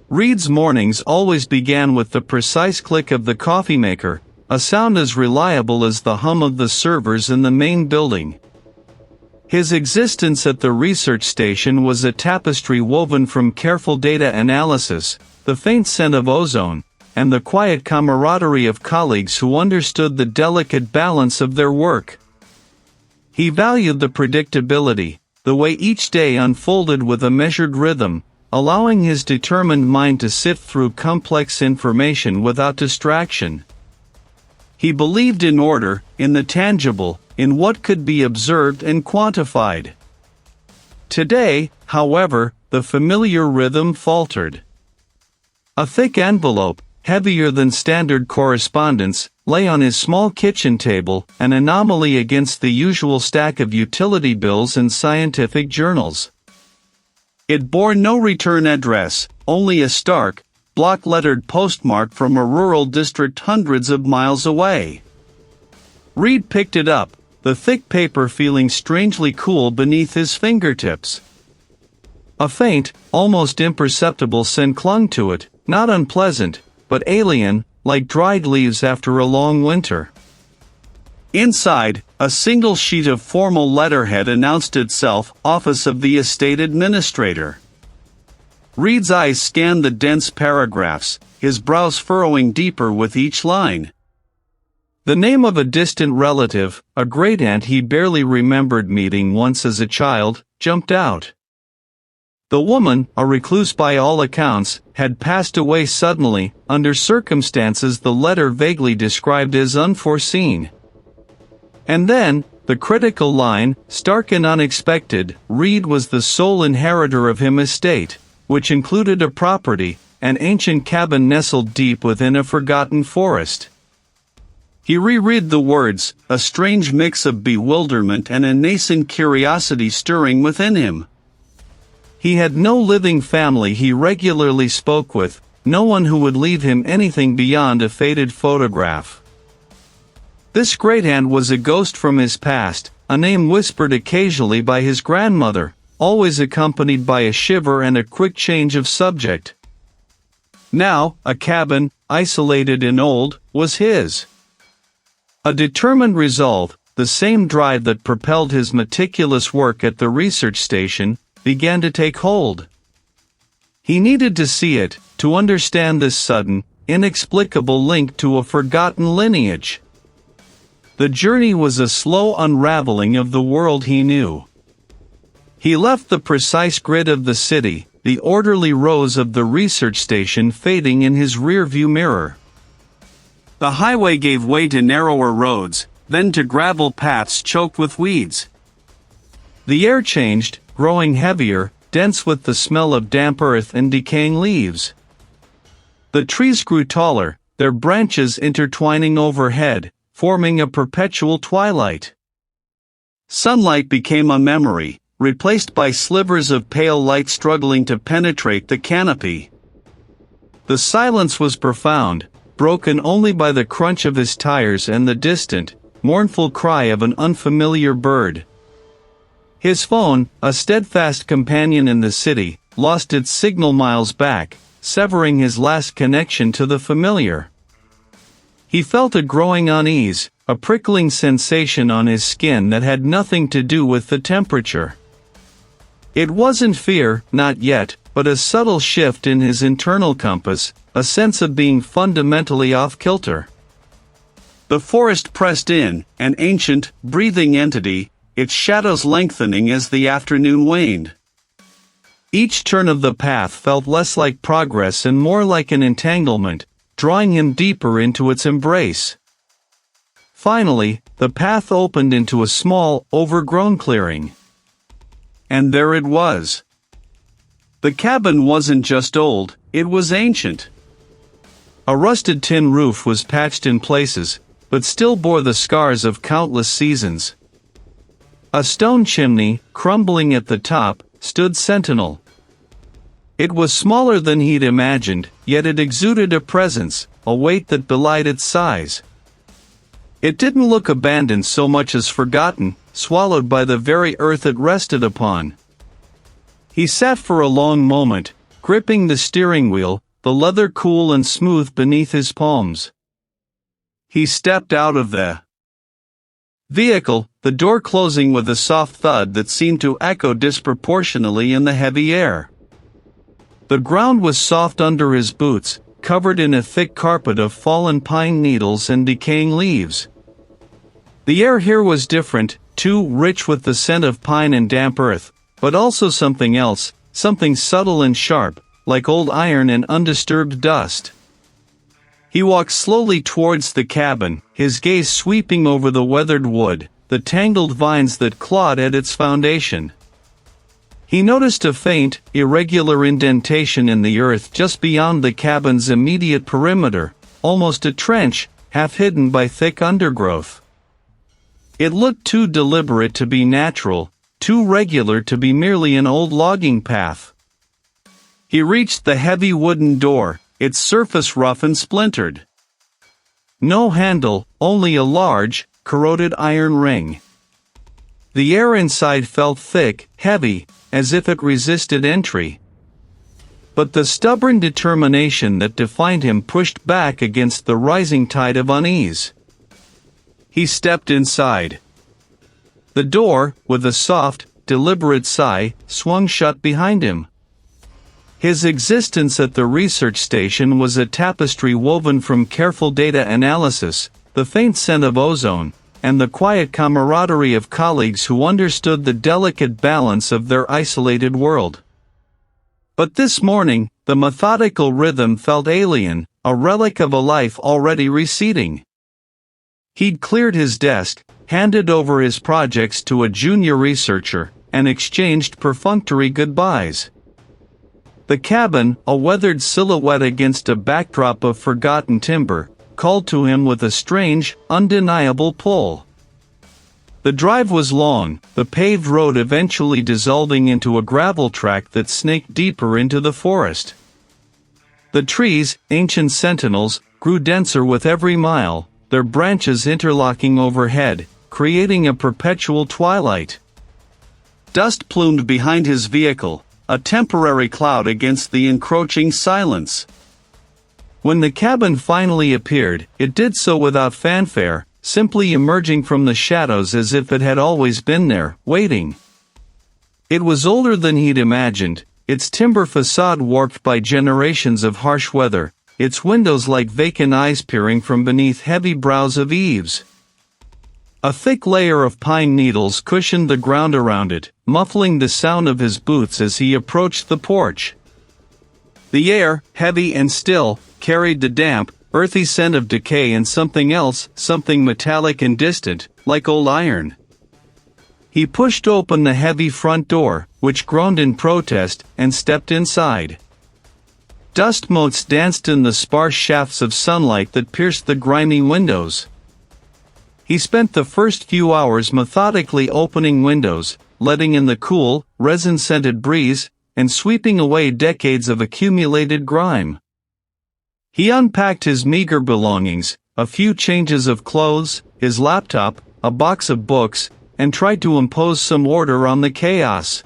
Reid's mornings always began with the precise click of the coffee maker, a sound as reliable as the hum of the servers in the main building. His existence at the research station was a tapestry woven from careful data analysis, the faint scent of ozone, and the quiet camaraderie of colleagues who understood the delicate balance of their work. He valued the predictability, the way each day unfolded with a measured rhythm, allowing his determined mind to sift through complex information without distraction. He believed in order, in the tangible, in what could be observed and quantified. Today, however, the familiar rhythm faltered. A thick envelope, heavier than standard correspondence, lay on his small kitchen table, an anomaly against the usual stack of utility bills and scientific journals. It bore no return address, only a stark, block-lettered postmark from a rural district hundreds of miles away. Reid picked it up, the thick paper feeling strangely cool beneath his fingertips. A faint, almost imperceptible scent clung to it, not unpleasant, but alien, like dried leaves after a long winter. Inside, a single sheet of formal letterhead announced itself, Office of the Estate Administrator. Reid's eyes scanned the dense paragraphs, his brows furrowing deeper with each line. The name of a distant relative, a great-aunt he barely remembered meeting once as a child, jumped out. The woman, a recluse by all accounts, had passed away suddenly, under circumstances the letter vaguely described as unforeseen. And then, the critical line, stark and unexpected, Reid was the sole inheritor of his estate, which included a property, an ancient cabin nestled deep within a forgotten forest. He reread the words, a strange mix of bewilderment and a nascent curiosity stirring within him. He had no living family he regularly spoke with, no one who would leave him anything beyond a faded photograph. This great-aunt was a ghost from his past, a name whispered occasionally by his grandmother, always accompanied by a shiver and a quick change of subject. Now, a cabin, isolated and old, was his. A determined resolve, the same drive that propelled his meticulous work at the research station, began to take hold. He needed to see it, to understand this sudden, inexplicable link to a forgotten lineage. The journey was a slow unraveling of the world he knew. He left the precise grid of the city, the orderly rows of the research station fading in his rear-view mirror. The highway gave way to narrower roads, then to gravel paths choked with weeds. The air changed, growing heavier, dense with the smell of damp earth and decaying leaves. The trees grew taller, their branches intertwining overhead, forming a perpetual twilight. Sunlight became a memory, replaced by slivers of pale light struggling to penetrate the canopy. The silence was profound, broken only by the crunch of his tires and the distant, mournful cry of an unfamiliar bird. His phone, a steadfast companion in the city, lost its signal miles back, severing his last connection to the familiar. He felt a growing unease, a prickling sensation on his skin that had nothing to do with the temperature. It wasn't fear, not yet, but a subtle shift in his internal compass, a sense of being fundamentally off-kilter. The forest pressed in, an ancient, breathing entity, its shadows lengthening as the afternoon waned. Each turn of the path felt less like progress and more like an entanglement, drawing him deeper into its embrace. Finally, the path opened into a small, overgrown clearing. And there it was. The cabin wasn't just old, it was ancient. A rusted tin roof was patched in places, but still bore the scars of countless seasons. A stone chimney, crumbling at the top, stood sentinel. It was smaller than he'd imagined, yet it exuded a presence, a weight that belied its size. It didn't look abandoned so much as forgotten, swallowed by the very earth it rested upon. He sat for a long moment, gripping the steering wheel, the leather cool and smooth beneath his palms. He stepped out of the vehicle, the door closing with a soft thud that seemed to echo disproportionately in the heavy air. The ground was soft under his boots, covered in a thick carpet of fallen pine needles and decaying leaves. The air here was different, too, rich with the scent of pine and damp earth, but also something else, something subtle and sharp, like old iron and undisturbed dust. He walked slowly towards the cabin, his gaze sweeping over the weathered wood, the tangled vines that clawed at its foundation. He noticed a faint, irregular indentation in the earth just beyond the cabin's immediate perimeter, almost a trench, half hidden by thick undergrowth. It looked too deliberate to be natural, too regular to be merely an old logging path. He reached the heavy wooden door, its surface rough and splintered. No handle, only a large, corroded iron ring. The air inside felt thick, heavy, as if it resisted entry. But the stubborn determination that defined him pushed back against the rising tide of unease. He stepped inside. The door, with a soft, deliberate sigh, swung shut behind him. His existence at the research station was a tapestry woven from careful data analysis, the faint scent of ozone, and the quiet camaraderie of colleagues who understood the delicate balance of their isolated world. But this morning, the methodical rhythm felt alien, a relic of a life already receding. He'd cleared his desk, handed over his projects to a junior researcher, and exchanged perfunctory goodbyes. The cabin, a weathered silhouette against a backdrop of forgotten timber, called to him with a strange, undeniable pull. The drive was long, the paved road eventually dissolving into a gravel track that snaked deeper into the forest. The trees, ancient sentinels, grew denser with every mile, their branches interlocking overhead, creating a perpetual twilight. Dust plumed behind his vehicle, a temporary cloud against the encroaching silence. When the cabin finally appeared, it did so without fanfare, simply emerging from the shadows as if it had always been there, waiting. It was older than he'd imagined, its timber facade warped by generations of harsh weather, its windows like vacant eyes peering from beneath heavy brows of eaves. A thick layer of pine needles cushioned the ground around it, muffling the sound of his boots as he approached the porch. The air, heavy and still, carried the damp, earthy scent of decay and something else, something metallic and distant, like old iron. He pushed open the heavy front door, which groaned in protest, and stepped inside. Dust motes danced in the sparse shafts of sunlight that pierced the grimy windows. He spent the first few hours methodically opening windows, letting in the cool, resin-scented breeze, and sweeping away decades of accumulated grime. He unpacked his meager belongings, a few changes of clothes, his laptop, a box of books, and tried to impose some order on the chaos.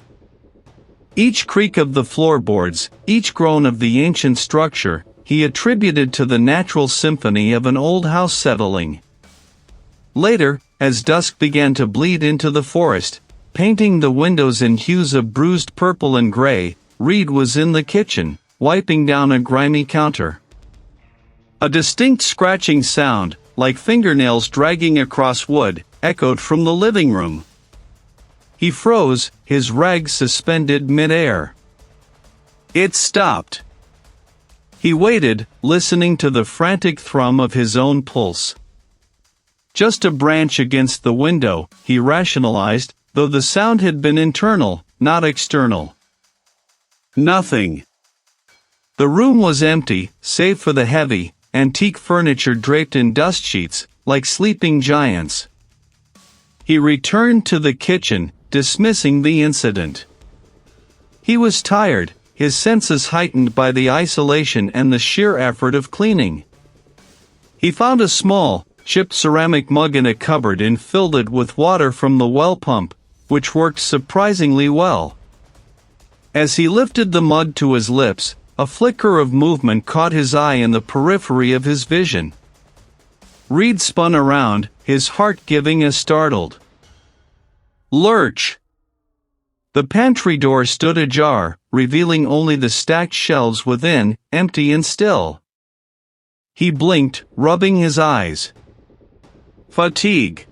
Each creak of the floorboards, each groan of the ancient structure, he attributed to the natural symphony of an old house settling. Later, as dusk began to bleed into the forest, painting the windows in hues of bruised purple and gray, Reid was in the kitchen, wiping down a grimy counter. A distinct scratching sound, like fingernails dragging across wood, echoed from the living room. He froze, his rags suspended mid-air. It stopped. He waited, listening to the frantic thrum of his own pulse. Just a branch against the window, he rationalized, though the sound had been internal, not external. Nothing. The room was empty, save for the heavy, antique furniture draped in dust sheets, like sleeping giants. He returned to the kitchen, dismissing the incident. He was tired, his senses heightened by the isolation and the sheer effort of cleaning. He found a small, chipped ceramic mug in a cupboard and filled it with water from the well pump, which worked surprisingly well. As he lifted the mug to his lips, A flicker of movement caught his eye in the periphery of his vision. Reid spun around, his heart giving a startled lurch. The pantry door stood ajar, revealing only the stacked shelves within, empty and still. He blinked, rubbing his eyes. Fatigue.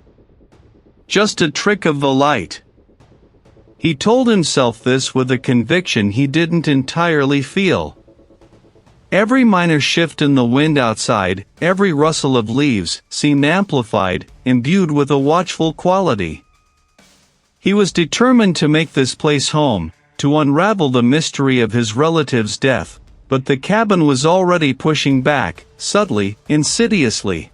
Just a trick of the light. He told himself this with a conviction he didn't entirely feel. Every minor shift in the wind outside, every rustle of leaves, seemed amplified, imbued with a watchful quality. He was determined to make this place home, to unravel the mystery of his relative's death, but the cabin was already pushing back, subtly, insidiously.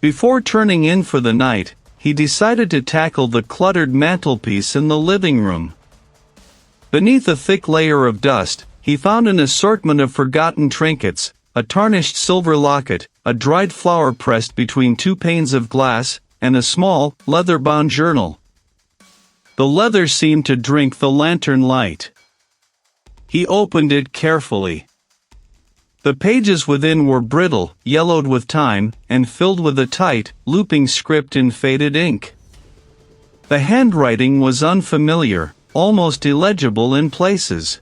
Before turning in for the night, he decided to tackle the cluttered mantelpiece in the living room. Beneath a thick layer of dust, he found an assortment of forgotten trinkets, a tarnished silver locket, a dried flower pressed between two panes of glass, and a small, leather-bound journal. The leather seemed to drink the lantern light. He opened it carefully. The pages within were brittle, yellowed with time, and filled with a tight, looping script in faded ink. The handwriting was unfamiliar, almost illegible in places.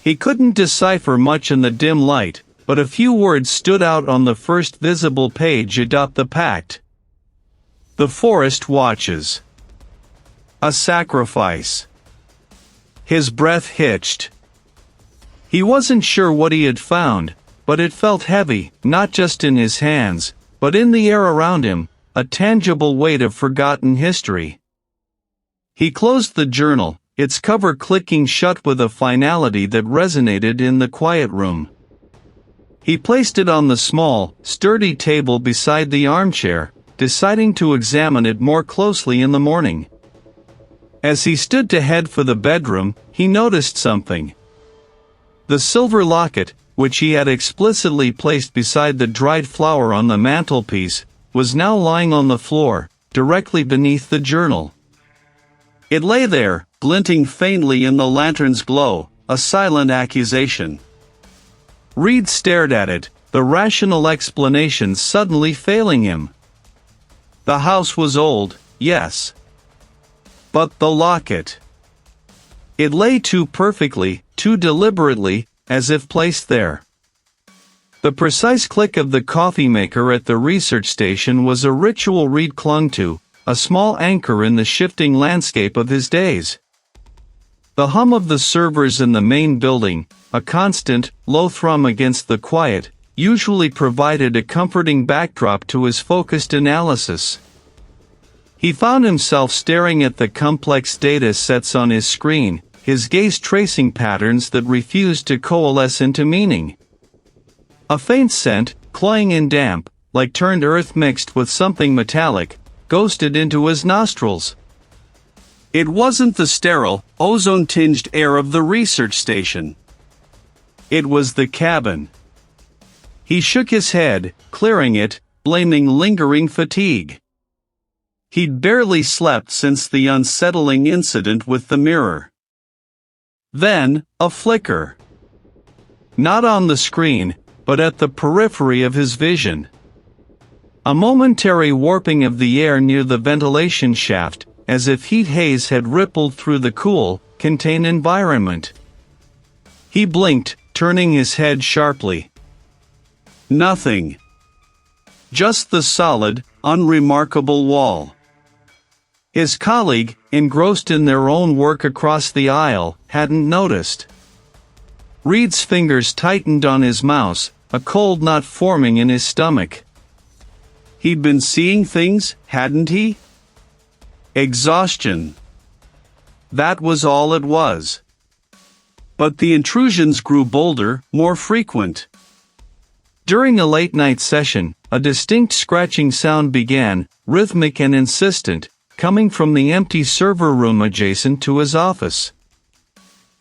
He couldn't decipher much in the dim light, but a few words stood out on the first visible page atop the pact. The forest watches. A sacrifice. His breath hitched. He wasn't sure what he had found, but it felt heavy, not just in his hands, but in the air around him, a tangible weight of forgotten history. He closed the journal, its cover clicking shut with a finality that resonated in the quiet room. He placed it on the small, sturdy table beside the armchair, deciding to examine it more closely in the morning. As he stood to head for the bedroom, he noticed something. The silver locket, which he had explicitly placed beside the dried flower on the mantelpiece, was now lying on the floor, directly beneath the journal. It lay there, glinting faintly in the lantern's glow, a silent accusation. Reid stared at it, the rational explanation suddenly failing him. The house was old, yes. But the locket. It lay too perfectly, too deliberately, as if placed there. The precise click of the coffee maker at the research station was a ritual Reid clung to, a small anchor in the shifting landscape of his days. The hum of the servers in the main building, a constant, low thrum against the quiet, usually provided a comforting backdrop to his focused analysis. He found himself staring at the complex data sets on his screen, his gaze tracing patterns that refused to coalesce into meaning. A faint scent, cloying and damp, like turned earth mixed with something metallic, ghosted into his nostrils. It wasn't the sterile, ozone-tinged air of the research station. It was the cabin. He shook his head, clearing it, blaming lingering fatigue. He'd barely slept since the unsettling incident with the mirror. Then, a flicker. Not on the screen, but at the periphery of his vision. A momentary warping of the air near the ventilation shaft, as if heat haze had rippled through the cool, contained environment. He blinked, turning his head sharply. Nothing. Just the solid, unremarkable wall. His colleague, engrossed in their own work across the aisle, hadn't noticed. Reid's fingers tightened on his mouse, a cold knot forming in his stomach. He'd been seeing things, hadn't he? Exhaustion. That was all it was. But the intrusions grew bolder, more frequent. During a late-night session, a distinct scratching sound began, rhythmic and insistent, coming from the empty server room adjacent to his office.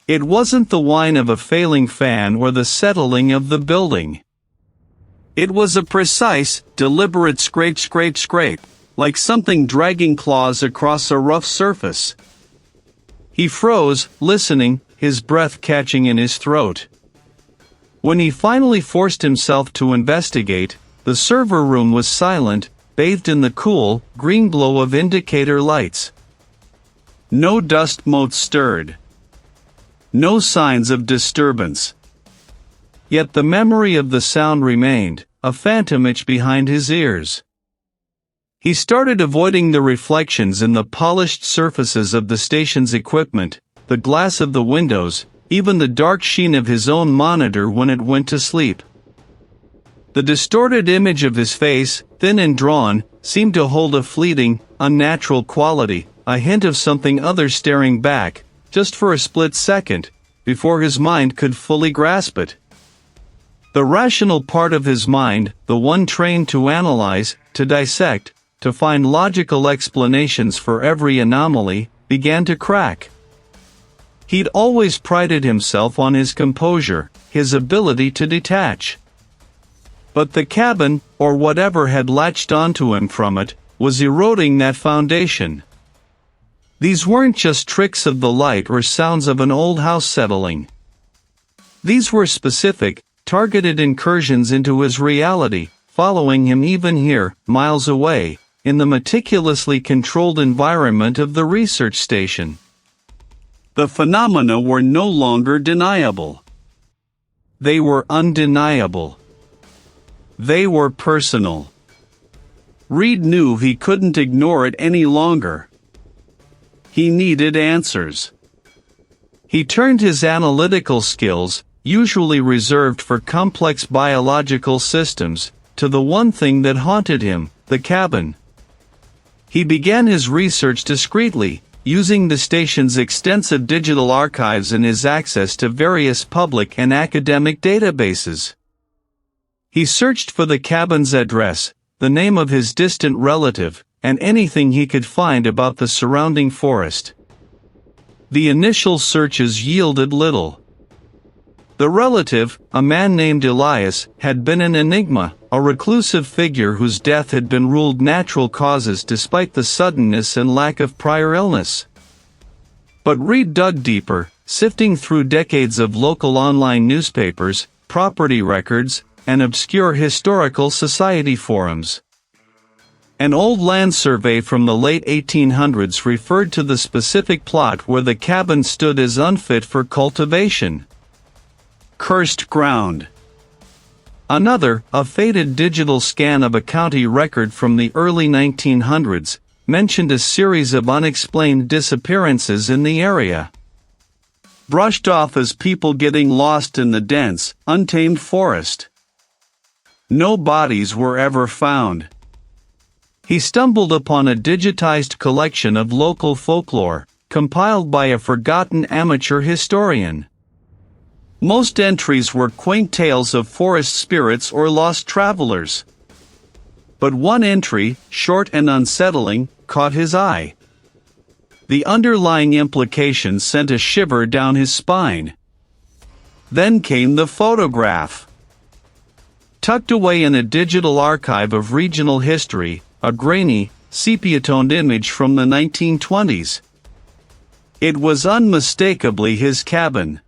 It wasn't the whine of a failing fan or the settling of the building. It was a precise, deliberate scrape, scrape, scrape, like something dragging claws across a rough surface. He froze, listening, his breath catching in his throat. When he finally forced himself to investigate, the server room was silent, bathed in the cool, green glow of indicator lights. No dust motes stirred. No signs of disturbance. Yet the memory of the sound remained, a phantom itch behind his ears. He started avoiding the reflections in the polished surfaces of the station's equipment, the glass of the windows, even the dark sheen of his own monitor when it went to sleep. The distorted image of his face, thin and drawn, seemed to hold a fleeting, unnatural quality, a hint of something other staring back, just for a split second, before his mind could fully grasp it. The rational part of his mind, the one trained to analyze, to dissect, to find logical explanations for every anomaly, began to crack. He'd always prided himself on his composure, his ability to detach. But the cabin, or whatever had latched onto him from it, was eroding that foundation. These weren't just tricks of the light or sounds of an old house settling. These were specific, targeted incursions into his reality, following him even here, miles away, in the meticulously controlled environment of the research station. The phenomena were no longer deniable. They were undeniable. They were personal. Reid knew he couldn't ignore it any longer. He needed answers. He turned his analytical skills, usually reserved for complex biological systems, to the one thing that haunted him, the cabin. He began his research discreetly, using the station's extensive digital archives and his access to various public and academic databases. He searched for the cabin's address, the name of his distant relative, and anything he could find about the surrounding forest. The initial searches yielded little. The relative, a man named Elias, had been an enigma, a reclusive figure whose death had been ruled natural causes despite the suddenness and lack of prior illness. But Reid dug deeper, sifting through decades of local online newspapers, property records, and obscure historical society forums. An old land survey from the late 1800s referred to the specific plot where the cabin stood as unfit for cultivation. Cursed ground. Another, a faded digital scan of a county record from the early 1900s, mentioned a series of unexplained disappearances in the area. Brushed off as people getting lost in the dense, untamed forest. No bodies were ever found. He stumbled upon a digitized collection of local folklore, compiled by a forgotten amateur historian. Most entries were quaint tales of forest spirits or lost travelers. But one entry, short and unsettling, caught his eye. The underlying implication sent a shiver down his spine. Then came the photograph. Tucked away in a digital archive of regional history, a grainy, sepia-toned image from the 1920s. It was unmistakably his cabin.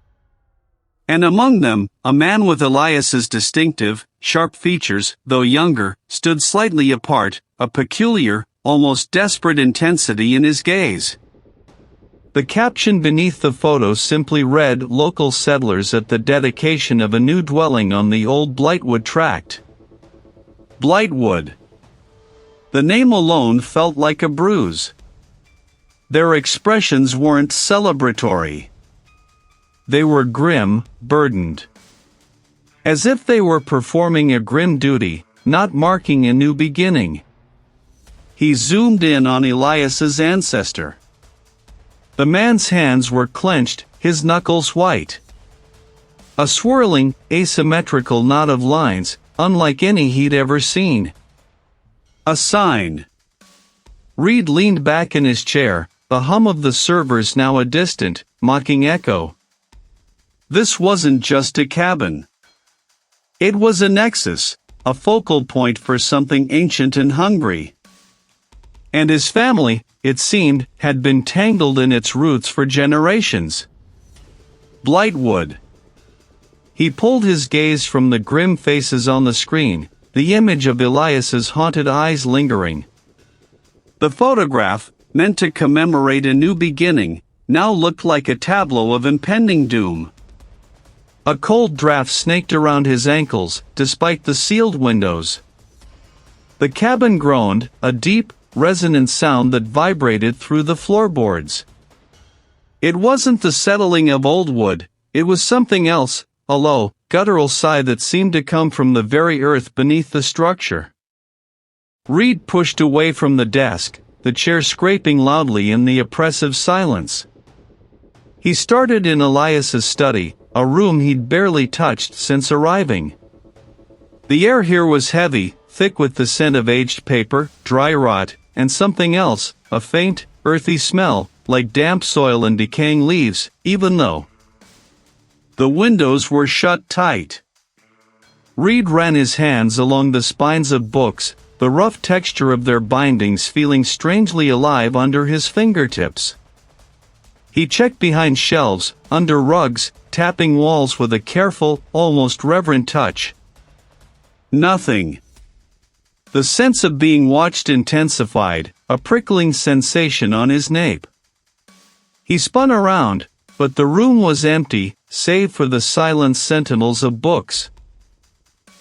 And among them, a man with Elias's distinctive, sharp features, though younger, stood slightly apart, a peculiar, almost desperate intensity in his gaze. The caption beneath the photo simply read, "Local settlers at the dedication of a new dwelling on the old Blightwood tract." Blightwood. The name alone felt like a bruise. Their expressions weren't celebratory. They were grim, burdened. As if they were performing a grim duty, not marking a new beginning. He zoomed in on Elias's ancestor. The man's hands were clenched, his knuckles white. A swirling, asymmetrical knot of lines, unlike any he'd ever seen. A sign. Reid leaned back in his chair, the hum of the servers now a distant, mocking echo. This wasn't just a cabin. It was a nexus, a focal point for something ancient and hungry. And his family, it seemed, had been tangled in its roots for generations. Blightwood. He pulled his gaze from the grim faces on the screen, the image of Elias's haunted eyes lingering. The photograph, meant to commemorate a new beginning, now looked like a tableau of impending doom. A cold draft snaked around his ankles, despite the sealed windows. The cabin groaned, a deep, resonant sound that vibrated through the floorboards. It wasn't the settling of old wood, it was something else, a low, guttural sigh that seemed to come from the very earth beneath the structure. Reid pushed away from the desk, the chair scraping loudly in the oppressive silence. He started in Elias's study, a room he'd barely touched since arriving. The air here was heavy, thick with the scent of aged paper, dry rot, and something else, a faint, earthy smell, like damp soil and decaying leaves, even though the windows were shut tight. Reid ran his hands along the spines of books, the rough texture of their bindings feeling strangely alive under his fingertips. He checked behind shelves, under rugs, tapping walls with a careful, almost reverent touch. Nothing. The sense of being watched intensified, a prickling sensation on his nape. He spun around, but the room was empty, save for the silent sentinels of books.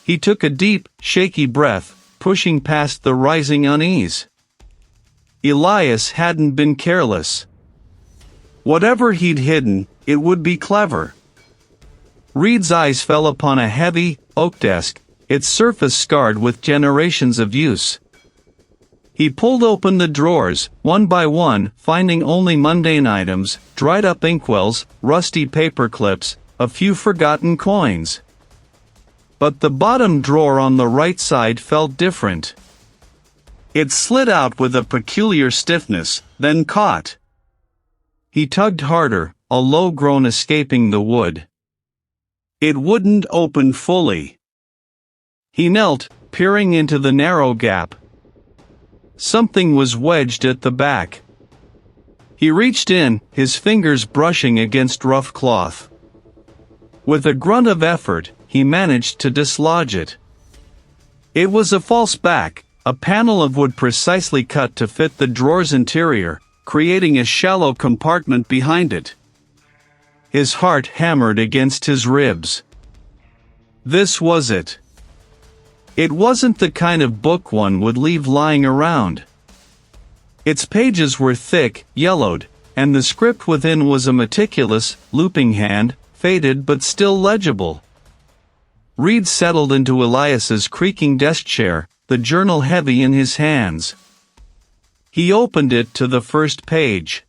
He took a deep, shaky breath, pushing past the rising unease. Elias hadn't been careless. Whatever he'd hidden, it would be clever. Reid's eyes fell upon a heavy, oak desk, its surface scarred with generations of use. He pulled open the drawers, one by one, finding only mundane items, dried-up inkwells, rusty paper clips, a few forgotten coins. But the bottom drawer on the right side felt different. It slid out with a peculiar stiffness, then caught. He tugged harder, a low groan escaping the wood. It wouldn't open fully. He knelt, peering into the narrow gap. Something was wedged at the back. He reached in, his fingers brushing against rough cloth. With a grunt of effort, he managed to dislodge it. It was a false back, a panel of wood precisely cut to fit the drawer's interior, creating a shallow compartment behind it. His heart hammered against his ribs. This was it. It wasn't the kind of book one would leave lying around. Its pages were thick, yellowed, and the script within was a meticulous, looping hand, faded but still legible. Reid settled into Elias's creaking desk chair, the journal heavy in his hands. He opened it to the first page.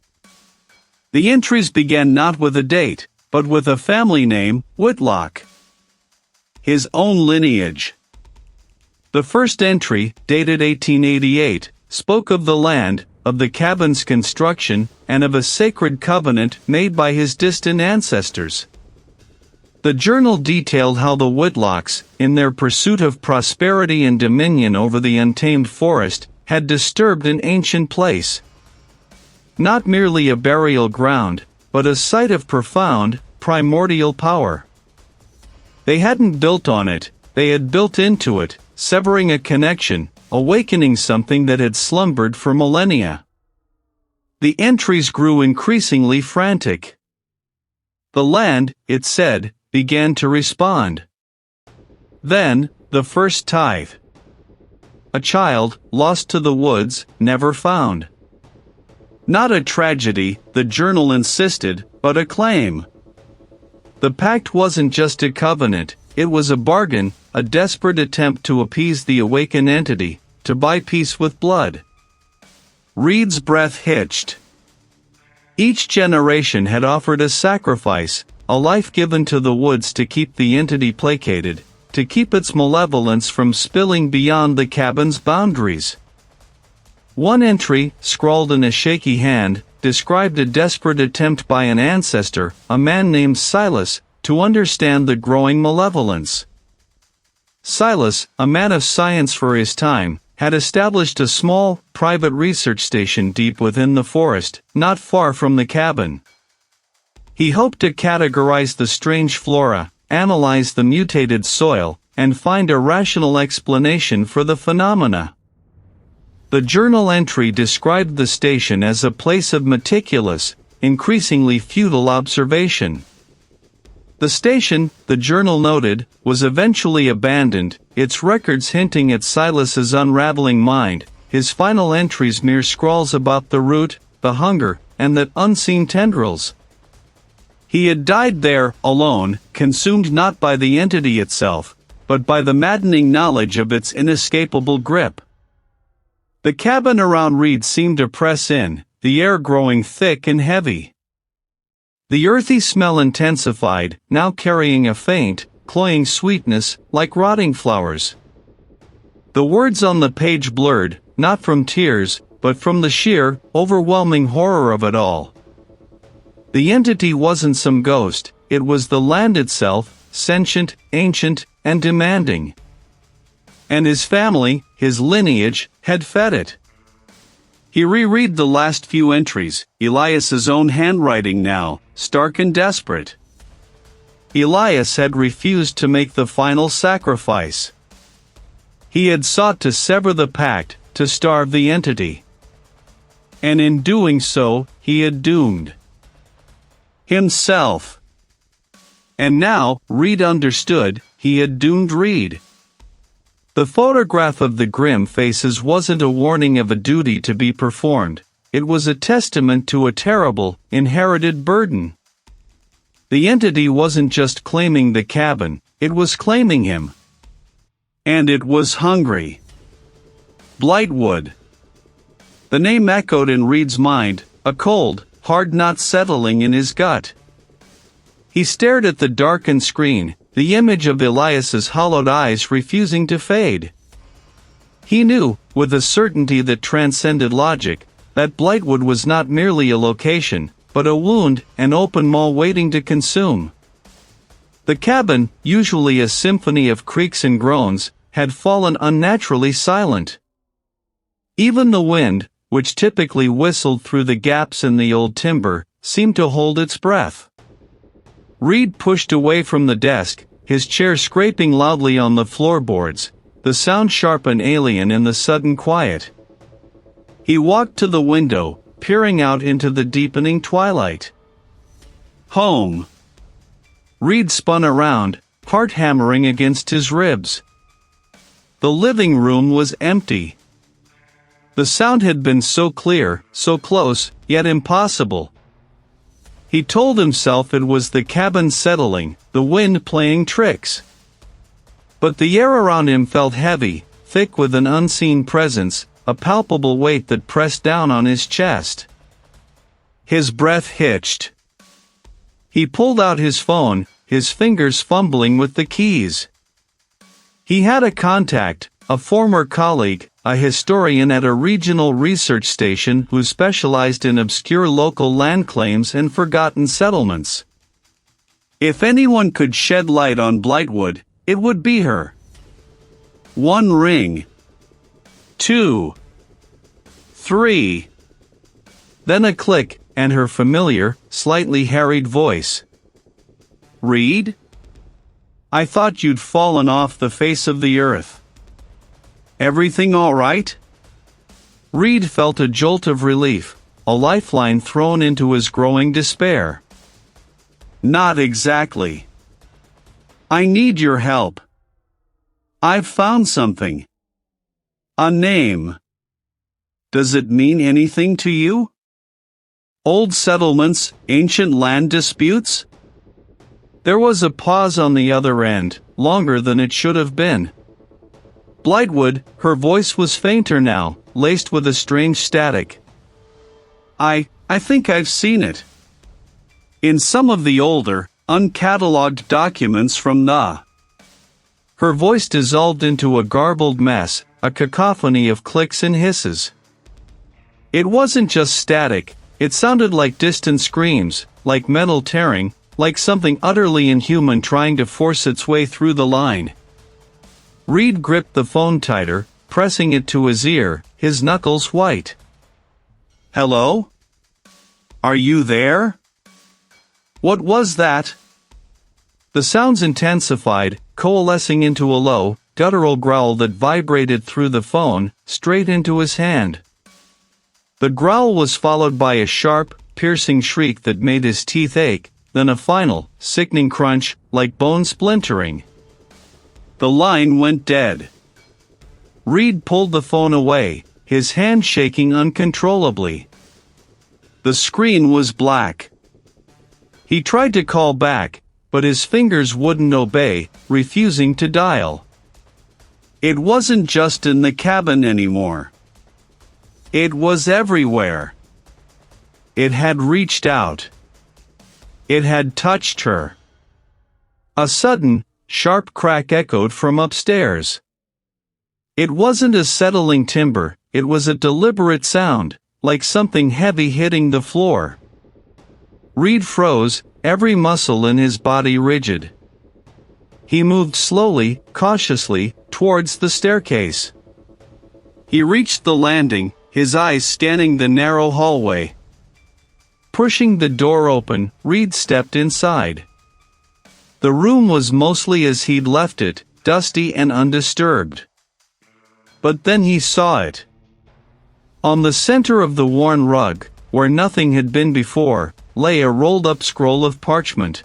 The entries began not with a date, but with a family name, Whitlock. His own lineage. The first entry, dated 1888, spoke of the land, of the cabin's construction, and of a sacred covenant made by his distant ancestors. The journal detailed how the Whitlocks, in their pursuit of prosperity and dominion over the untamed forest, had disturbed an ancient place. Not merely a burial ground, but a site of profound, primordial power. They hadn't built on it, they had built into it, severing a connection, awakening something that had slumbered for millennia. The entries grew increasingly frantic. The land, it said, began to respond. Then, the first tithe. A child, lost to the woods, never found. Not a tragedy, the journal insisted, but a claim. The pact wasn't just a covenant, it was a bargain, a desperate attempt to appease the awakened entity, to buy peace with blood. Reid's breath hitched. Each generation had offered a sacrifice, a life given to the woods to keep the entity placated, to keep its malevolence from spilling beyond the cabin's boundaries. One entry, scrawled in a shaky hand, described a desperate attempt by an ancestor, a man named Silas, to understand the growing malevolence. Silas, a man of science for his time, had established a small, private research station deep within the forest, not far from the cabin. He hoped to categorize the strange flora, analyze the mutated soil, and find a rational explanation for the phenomena. The journal entry described the station as a place of meticulous, increasingly futile observation. The station, the journal noted, was eventually abandoned, its records hinting at Silas's unraveling mind, his final entries mere scrawls about the root, the hunger, and the unseen tendrils. He had died there, alone, consumed not by the entity itself, but by the maddening knowledge of its inescapable grip. The cabin around Reid seemed to press in, the air growing thick and heavy. The earthy smell intensified, now carrying a faint, cloying sweetness, like rotting flowers. The words on the page blurred, not from tears, but from the sheer, overwhelming horror of it all. The entity wasn't some ghost, it was the land itself, sentient, ancient, and demanding. And his family, his lineage, had fed it. He reread the last few entries, Elias's own handwriting now, stark and desperate. Elias had refused to make the final sacrifice. He had sought to sever the pact, to starve the entity. And in doing so, he had doomed himself. And now, Reid understood, he had doomed Reid. The photograph of the grim faces wasn't a warning of a duty to be performed, it was a testament to a terrible, inherited burden. The entity wasn't just claiming the cabin, it was claiming him. And it was hungry. Blightwood. The name echoed in Reid's mind, a cold, hard knot settling in his gut. He stared at the darkened screen, the image of Elias's hollowed eyes refusing to fade. He knew, with a certainty that transcended logic, that Blightwood was not merely a location, but a wound, an open maw waiting to consume. The cabin, usually a symphony of creaks and groans, had fallen unnaturally silent. Even the wind, which typically whistled through the gaps in the old timber, seemed to hold its breath. Reid pushed away from the desk, his chair scraping loudly on the floorboards, the sound sharp and alien in the sudden quiet. He walked to the window, peering out into the deepening twilight. Home. Reid spun around, heart hammering against his ribs. The living room was empty. The sound had been so clear, so close, yet impossible. He told himself it was the cabin settling, the wind playing tricks. But the air around him felt heavy, thick with an unseen presence, a palpable weight that pressed down on his chest. His breath hitched. He pulled out his phone, his fingers fumbling with the keys. He had a contact, a former colleague, a historian at a regional research station who specialized in obscure local land claims and forgotten settlements. If anyone could shed light on Blightwood, it would be her. 1 ring. 2. 3. Then a click, and her familiar, slightly harried voice. Reid? I thought you'd fallen off the face of the earth. Everything all right? Reid felt a jolt of relief, a lifeline thrown into his growing despair. Not exactly. I need your help. I've found something. A name. Does it mean anything to you? Old settlements, ancient land disputes? There was a pause on the other end, longer than it should have been. Blightwood, her voice was fainter now, laced with a strange static. I think I've seen it. In some of the older, uncatalogued documents from the... Her voice dissolved into a garbled mess, a cacophony of clicks and hisses. It wasn't just static, it sounded like distant screams, like metal tearing, like something utterly inhuman trying to force its way through the line. Reid gripped the phone tighter, pressing it to his ear, his knuckles white. Hello? Are you there? What was that? The sounds intensified, coalescing into a low, guttural growl that vibrated through the phone, straight into his hand. The growl was followed by a sharp, piercing shriek that made his teeth ache, then a final, sickening crunch, like bone splintering. The line went dead. Reid pulled the phone away, his hand shaking uncontrollably. The screen was black. He tried to call back, but his fingers wouldn't obey, refusing to dial. It wasn't just in the cabin anymore. It was everywhere. It had reached out. It had touched her. A sudden, sharp crack echoed from upstairs. It wasn't a settling timber, it was a deliberate sound, like something heavy hitting the floor. Reid froze, every muscle in his body rigid. He moved slowly, cautiously, towards the staircase. He reached the landing, his eyes scanning the narrow hallway. Pushing the door open, Reid stepped inside. The room was mostly as he'd left it, dusty and undisturbed. But then he saw it. On the center of the worn rug, where nothing had been before, lay a rolled-up scroll of parchment.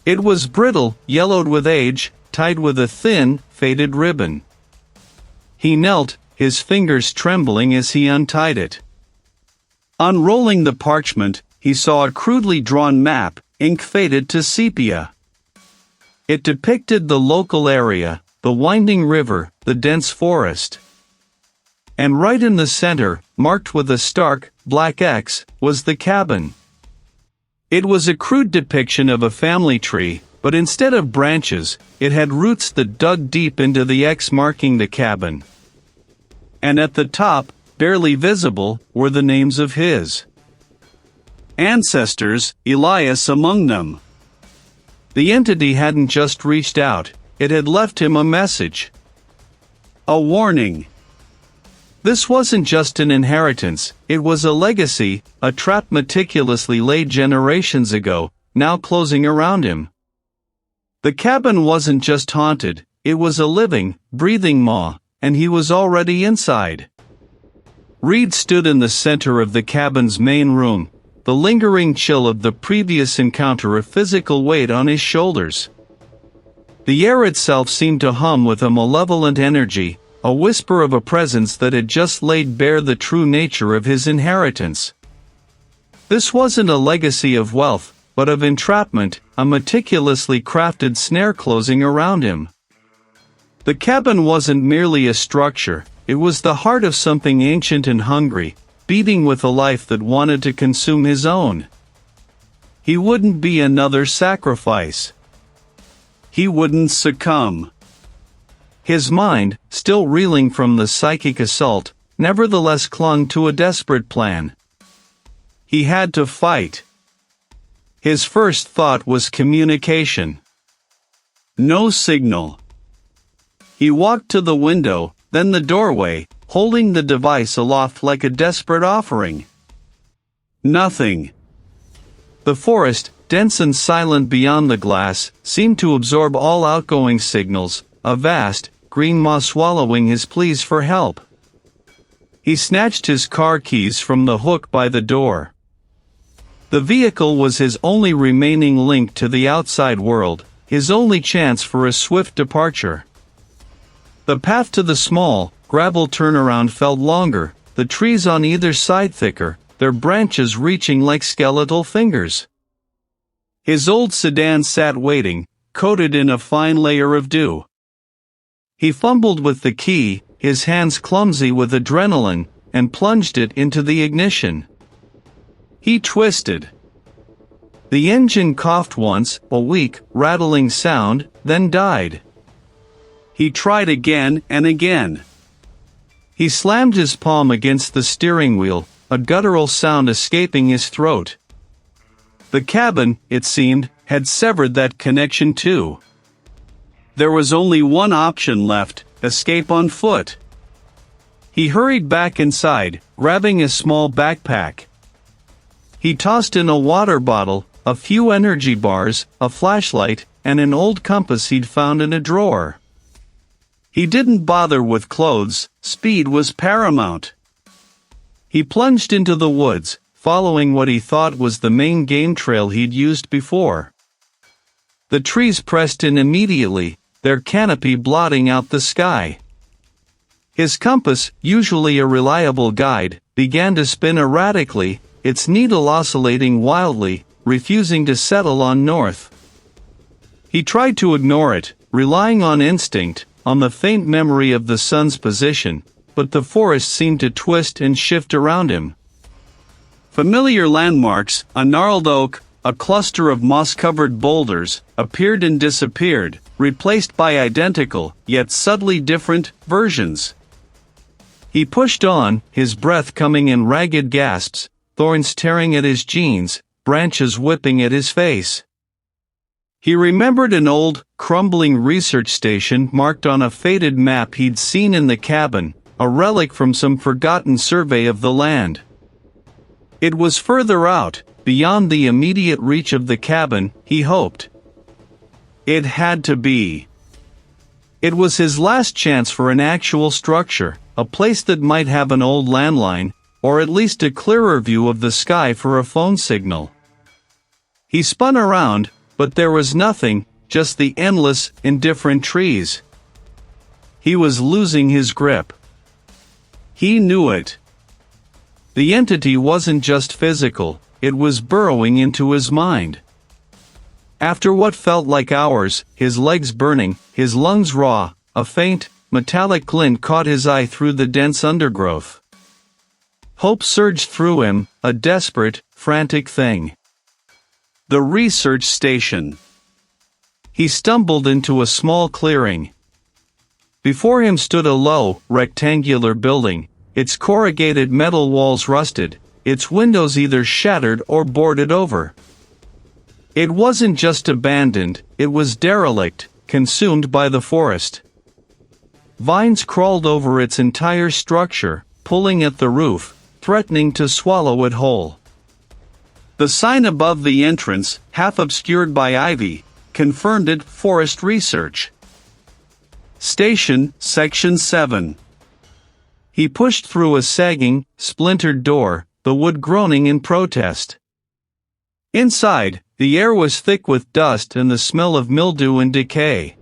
It was brittle, yellowed with age, tied with a thin, faded ribbon. He knelt, his fingers trembling as he untied it. Unrolling the parchment, he saw a crudely drawn map, ink faded to sepia. It depicted the local area, the winding river, the dense forest. And right in the center, marked with a stark, black X, was the cabin. It was a crude depiction of a family tree, but instead of branches, it had roots that dug deep into the X marking the cabin. And at the top, barely visible, were the names of his ancestors, Elias among them. The entity hadn't just reached out, it had left him a message. A warning. This wasn't just an inheritance, it was a legacy, a trap meticulously laid generations ago, now closing around him. The cabin wasn't just haunted, it was a living, breathing maw, and he was already inside. Reid stood in the center of the cabin's main room, the lingering chill of the previous encounter a physical weight on his shoulders. The air itself seemed to hum with a malevolent energy, a whisper of a presence that had just laid bare the true nature of his inheritance. This wasn't a legacy of wealth, but of entrapment, a meticulously crafted snare closing around him. The cabin wasn't merely a structure, it was the heart of something ancient and hungry, beating with a life that wanted to consume his own. He wouldn't be another sacrifice. He wouldn't succumb. His mind, still reeling from the psychic assault, nevertheless clung to a desperate plan. He had to fight. His first thought was communication. No signal. He walked to the window, then the doorway, holding the device aloft like a desperate offering. Nothing. The forest, dense and silent beyond the glass, seemed to absorb all outgoing signals, a vast, green maw swallowing his pleas for help. He snatched his car keys from the hook by the door. The vehicle was his only remaining link to the outside world, his only chance for a swift departure. The path to the small, gravel turnaround felt longer, the trees on either side thicker, their branches reaching like skeletal fingers. His old sedan sat waiting, coated in a fine layer of dew. He fumbled with the key, his hands clumsy with adrenaline, and plunged it into the ignition. He twisted. The engine coughed once, a weak, rattling sound, then died. He tried again and again. He slammed his palm against the steering wheel, a guttural sound escaping his throat. The cabin, it seemed, had severed that connection too. There was only one option left, escape on foot. He hurried back inside, grabbing a small backpack. He tossed in a water bottle, a few energy bars, a flashlight, and an old compass he'd found in a drawer. He didn't bother with clothes, speed was paramount. He plunged into the woods, following what he thought was the main game trail he'd used before. The trees pressed in immediately, their canopy blotting out the sky. His compass, usually a reliable guide, began to spin erratically, its needle oscillating wildly, refusing to settle on north. He tried to ignore it, relying on instinct, on the faint memory of the sun's position, but the forest seemed to twist and shift around him. Familiar landmarks, a gnarled oak, a cluster of moss-covered boulders, appeared and disappeared, replaced by identical, yet subtly different, versions. He pushed on, his breath coming in ragged gasps, thorns tearing at his jeans, branches whipping at his face. He remembered an old, crumbling research station marked on a faded map he'd seen in the cabin, a relic from some forgotten survey of the land. It was further out, beyond the immediate reach of the cabin, he hoped. It had to be. It was his last chance for an actual structure, a place that might have an old landline, or at least a clearer view of the sky for a phone signal. He spun around, but there was nothing, just the endless, indifferent trees. He was losing his grip. He knew it. The entity wasn't just physical, it was burrowing into his mind. After what felt like hours, his legs burning, his lungs raw, a faint, metallic glint caught his eye through the dense undergrowth. Hope surged through him, a desperate, frantic thing. The research station. He stumbled into a small clearing. Before him stood a low, rectangular building, its corrugated metal walls rusted, its windows either shattered or boarded over. It wasn't just abandoned, it was derelict, consumed by the forest. Vines crawled over its entire structure, pulling at the roof, threatening to swallow it whole. The sign above the entrance, half obscured by ivy, confirmed it: Forest Research. Station, Section 7. He pushed through a sagging, splintered door, the wood groaning in protest. Inside, the air was thick with dust and the smell of mildew and decay.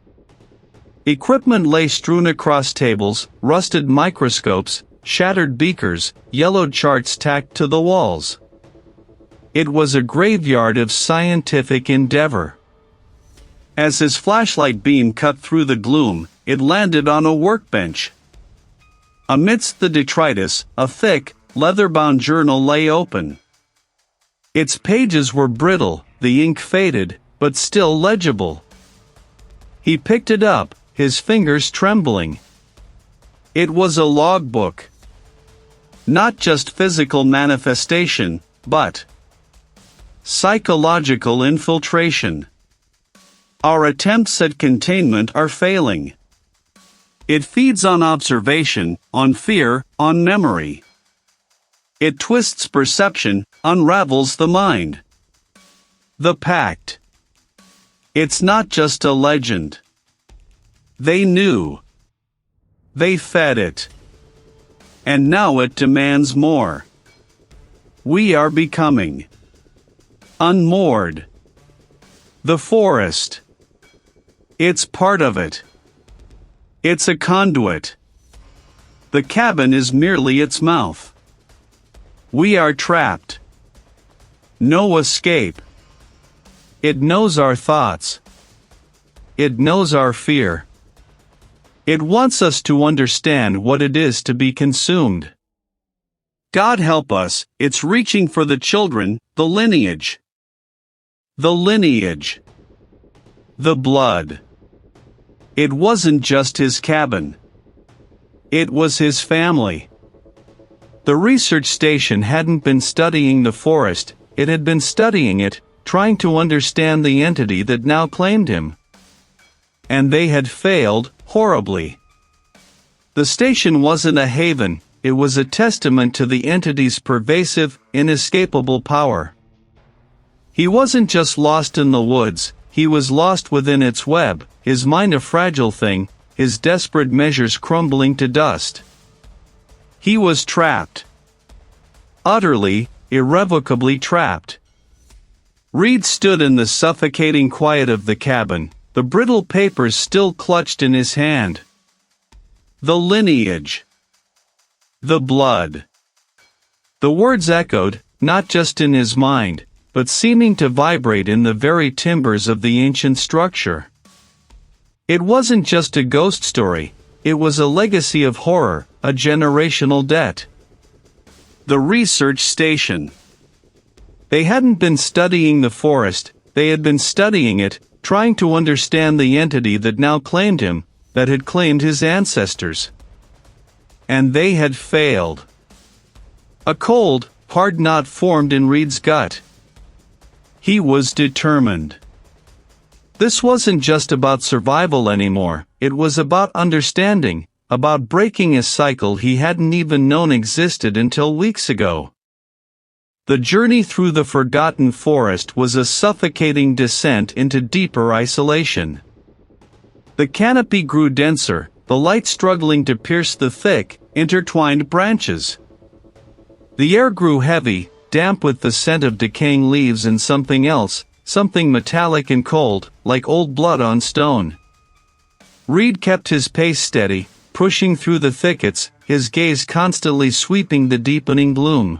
Equipment lay strewn across tables, rusted microscopes, shattered beakers, yellowed charts tacked to the walls. It was a graveyard of scientific endeavor. As his flashlight beam cut through the gloom, it landed on a workbench. Amidst the detritus, a thick, leather-bound journal lay open. Its pages were brittle, the ink faded, but still legible. He picked it up, his fingers trembling. It was a logbook. Not just physical manifestation, but psychological infiltration. Our attempts at containment are failing. It feeds on observation, on fear, on memory. It twists perception, unravels the mind. The pact. It's not just a legend. They knew. They fed it. And now it demands more. We are becoming unmoored. The forest. It's part of it. It's a conduit. The cabin is merely its mouth. We are trapped. No escape. It knows our thoughts. It knows our fear. It wants us to understand what it is to be consumed. God help us, it's reaching for the children, the lineage. The lineage. The blood. It wasn't just his cabin. It was his family. The research station hadn't been studying the forest, it had been studying it, trying to understand the entity that now claimed him. And they had failed, horribly. The station wasn't a haven, it was a testament to the entity's pervasive, inescapable power. He wasn't just lost in the woods, he was lost within its web, his mind a fragile thing, his desperate measures crumbling to dust. He was trapped. Utterly, irrevocably trapped. Reid stood in the suffocating quiet of the cabin, the brittle papers still clutched in his hand. The lineage. The blood. The words echoed, not just in his mind, but seeming to vibrate in the very timbers of the ancient structure. It wasn't just a ghost story, it was a legacy of horror, a generational debt. The research station. They hadn't been studying the forest, they had been studying it, trying to understand the entity that now claimed him, that had claimed his ancestors. And they had failed. A cold, hard knot formed in Reid's gut. He was determined. This wasn't just about survival anymore, it was about understanding, about breaking a cycle he hadn't even known existed until weeks ago. The journey through the forgotten forest was a suffocating descent into deeper isolation. The canopy grew denser, the light struggling to pierce the thick, intertwined branches. The air grew heavy, damp with the scent of decaying leaves and something else, something metallic and cold, like old blood on stone. Reid kept his pace steady, pushing through the thickets, his gaze constantly sweeping the deepening gloom.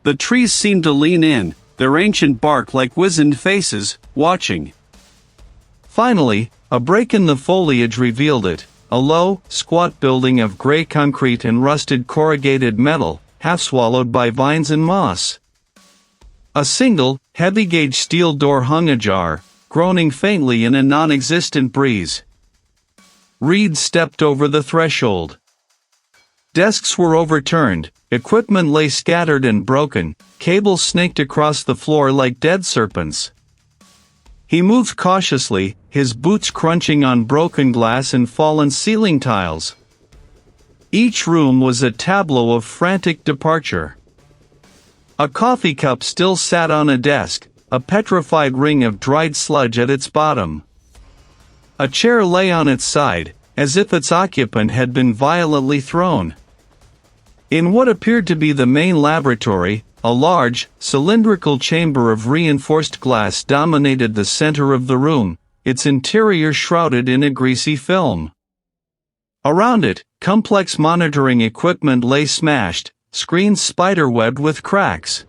The trees seemed to lean in, their ancient bark like wizened faces, watching. Finally, a break in the foliage revealed it, a low, squat building of gray concrete and rusted corrugated metal, half swallowed by vines and moss. A single, heavy-gauge steel door hung ajar, groaning faintly in a non-existent breeze. Reid stepped over the threshold. Desks were overturned, equipment lay scattered and broken, cables snaked across the floor like dead serpents. He moved cautiously, his boots crunching on broken glass and fallen ceiling tiles. Each room was a tableau of frantic departure. A coffee cup still sat on a desk, a petrified ring of dried sludge at its bottom. A chair lay on its side, as if its occupant had been violently thrown. In what appeared to be the main laboratory, a large, cylindrical chamber of reinforced glass dominated the center of the room, its interior shrouded in a greasy film. Around it, complex monitoring equipment lay smashed, screens spiderwebbed with cracks.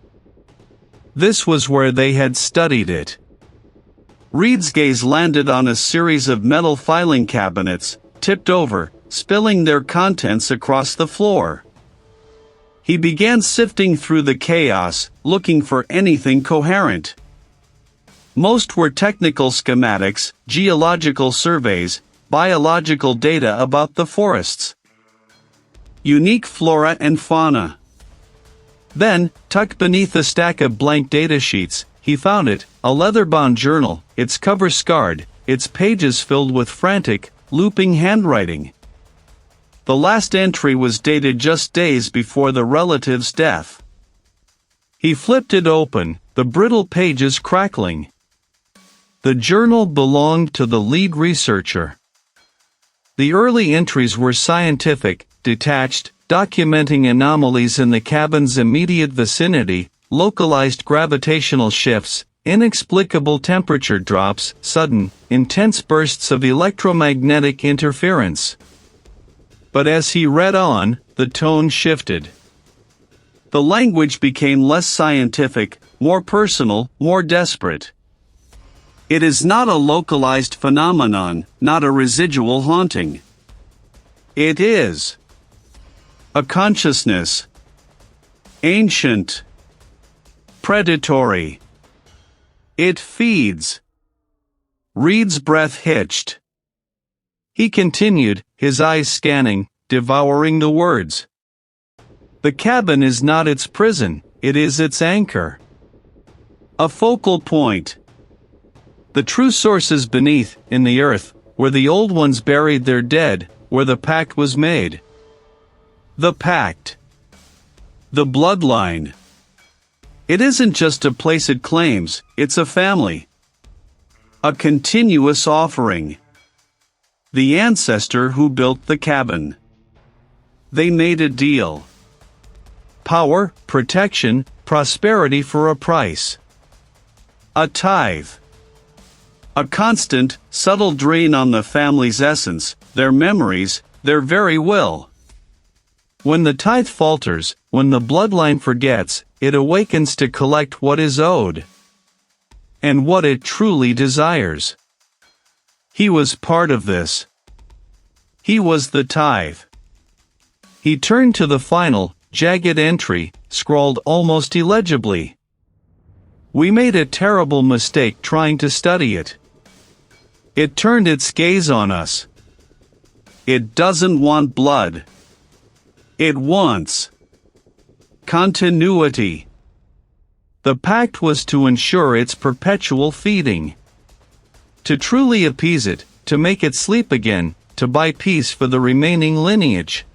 This was where they had studied it. Reid's gaze landed on a series of metal filing cabinets, tipped over, spilling their contents across the floor. He began sifting through the chaos, looking for anything coherent. Most were technical schematics, geological surveys, biological data about the forests. Unique flora and fauna. Then, tucked beneath a stack of blank datasheets, he found it, a leather-bound journal, its cover scarred, its pages filled with frantic, looping handwriting. The last entry was dated just days before the relative's death. He flipped it open, the brittle pages crackling. The journal belonged to the lead researcher. The early entries were scientific, detached, documenting anomalies in the cabin's immediate vicinity, localized gravitational shifts, inexplicable temperature drops, sudden, intense bursts of electromagnetic interference. But as he read on, the tone shifted. The language became less scientific, more personal, more desperate. It is not a localized phenomenon, not a residual haunting. It is a consciousness. Ancient. Predatory. It feeds. Reid's breath hitched. He continued, his eyes scanning, devouring the words. The cabin is not its prison, it is its anchor. A focal point. The true source is beneath, in the earth, where the old ones buried their dead, where the pact was made. The pact. The bloodline. It isn't just a place it claims, it's a family. A continuous offering. The ancestor who built the cabin. They made a deal. Power, protection, prosperity for a price. A tithe. A constant, subtle drain on the family's essence, their memories, their very will. When the tithe falters, when the bloodline forgets, it awakens to collect what is owed. And what it truly desires. He was part of this. He was the tithe. He turned to the final, jagged entry, scrawled almost illegibly. We made a terrible mistake trying to study it. It turned its gaze on us. It doesn't want blood. It wants continuity. The pact was to ensure its perpetual feeding. To truly appease it, to make it sleep again, to buy peace for the remaining lineage.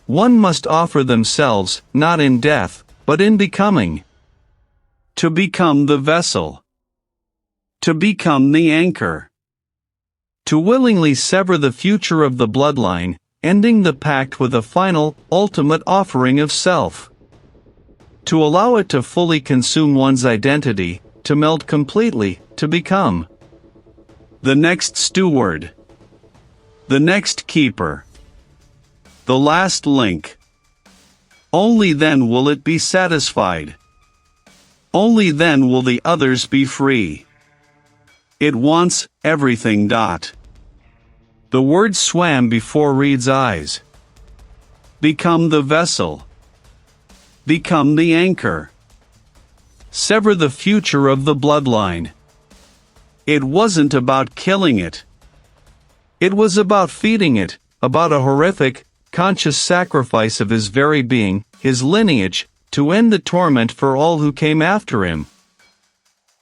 One must offer themselves, not in death, but in becoming. To become the vessel. To become the anchor. To willingly sever the future of the bloodline, ending the pact with a final, ultimate offering of self. To allow it to fully consume one's identity, to melt completely, to become the next steward. The next keeper. The last link. Only then will it be satisfied. Only then will the others be free. It wants everything. The words swam before Reid's eyes. Become the vessel. Become the anchor. Sever the future of the bloodline. It wasn't about killing it. It was about feeding it, about a horrific, conscious sacrifice of his very being, his lineage, to end the torment for all who came after him.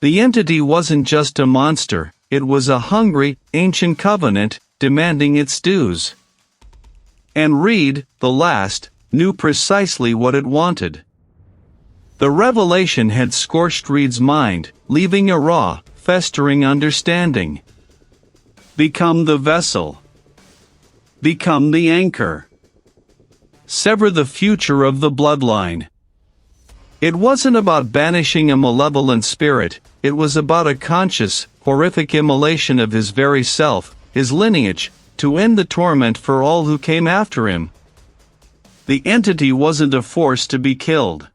The entity wasn't just a monster, it was a hungry, ancient covenant, demanding its dues. And Reid, the last, knew precisely what it wanted. The revelation had scorched Reid's mind, leaving a raw, festering understanding. Become the vessel. Become the anchor. Sever the future of the bloodline. It wasn't about banishing a malevolent spirit, it was about a conscious, horrific immolation of his very self, his lineage, to end the torment for all who came after him. The entity wasn't a force to be killed.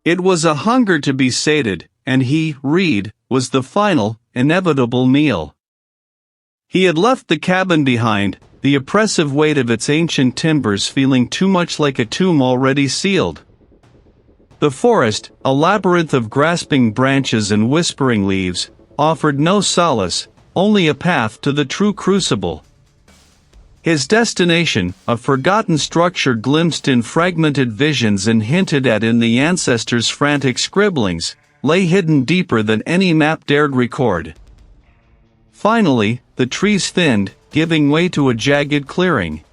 It was a hunger to be sated, and he, Reid, was the final, inevitable meal. He had left the cabin behind, the oppressive weight of its ancient timbers feeling too much like a tomb already sealed. The forest, a labyrinth of grasping branches and whispering leaves, offered no solace, only a path to the true crucible. His destination, a forgotten structure glimpsed in fragmented visions and hinted at in the ancestors' frantic scribblings, lay hidden deeper than any map dared record. Finally, the trees thinned, giving way to a jagged clearing.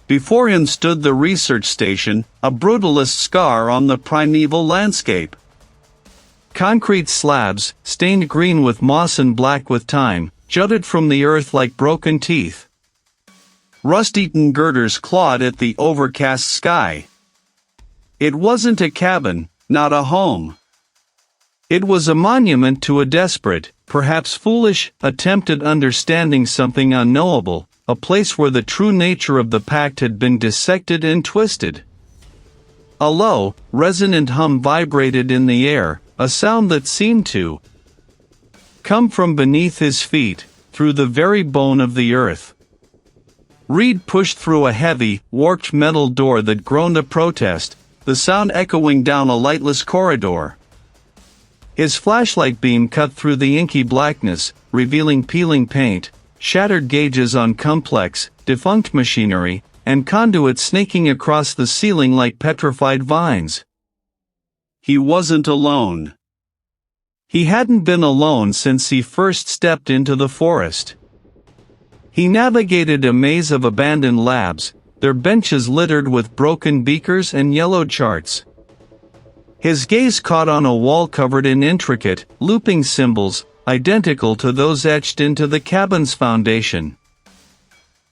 Before him stood the research station, a brutalist scar on the primeval landscape. Concrete slabs, stained green with moss and black with time, jutted from the earth like broken teeth. Rust-eaten girders clawed at the overcast sky. It wasn't a cabin, not a home. It was a monument to a desperate, perhaps foolish, attempt at understanding something unknowable, a place where the true nature of the pact had been dissected and twisted. A low, resonant hum vibrated in the air, a sound that seemed to come from beneath his feet, through the very bone of the earth. Reid pushed through a heavy, warped metal door that groaned a protest, the sound echoing down a lightless corridor. His flashlight beam cut through the inky blackness, revealing peeling paint, shattered gauges on complex, defunct machinery, and conduits snaking across the ceiling like petrified vines. He wasn't alone. He hadn't been alone since he first stepped into the forest. He navigated a maze of abandoned labs, their benches littered with broken beakers and yellowed charts. His gaze caught on a wall covered in intricate, looping symbols, identical to those etched into the cabin's foundation.